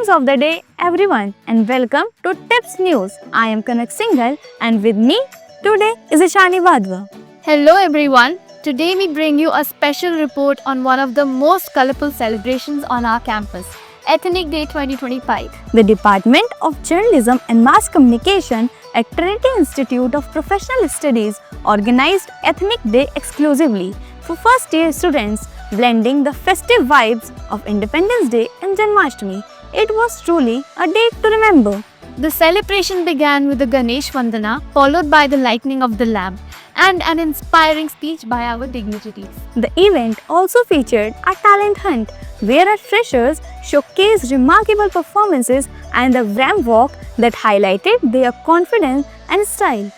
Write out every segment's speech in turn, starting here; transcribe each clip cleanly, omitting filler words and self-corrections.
Greetings of the day everyone and welcome to Tips News. I am Kanak Singhal and with me today is Eshani Wadhwa. Hello everyone. Today we bring you a special report on one of the most colorful celebrations on our campus, Ethnic Day 2025. The Department of Journalism and Mass Communication at Trinity Institute of Professional Studies organized Ethnic Day exclusively for first year students, blending the festive vibes of Independence Day and Janmashtami. It was truly a day to remember. The celebration began with the Ganesh Vandana, followed by the lighting of the lamp and an inspiring speech by our dignitaries. The event also featured a talent hunt where our freshers showcased remarkable performances and a ramp walk that highlighted their confidence and style.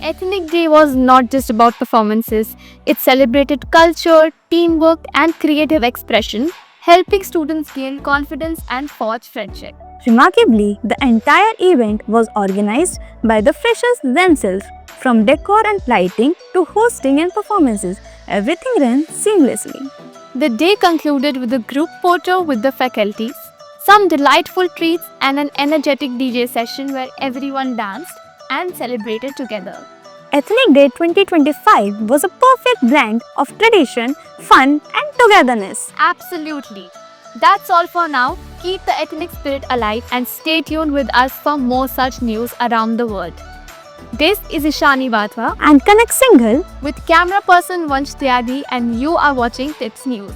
Ethnic Day was not just about performances, it celebrated culture, teamwork and creative expression, helping students gain confidence and forge friendship. Remarkably, the entire event was organized by the freshers themselves. From decor and lighting to hosting and performances, everything ran seamlessly. The day concluded with a group photo with the faculties, some delightful treats and an energetic DJ session where everyone danced and celebrated together. Ethnic Day 2025 was a perfect blend of tradition, fun and togetherness. Absolutely. That's all for now. Keep the ethnic spirit alive and stay tuned with us for more such news around the world. This is Eshani Wadhwa and Kanak Singhal with camera person Vansh and you are watching Tips News.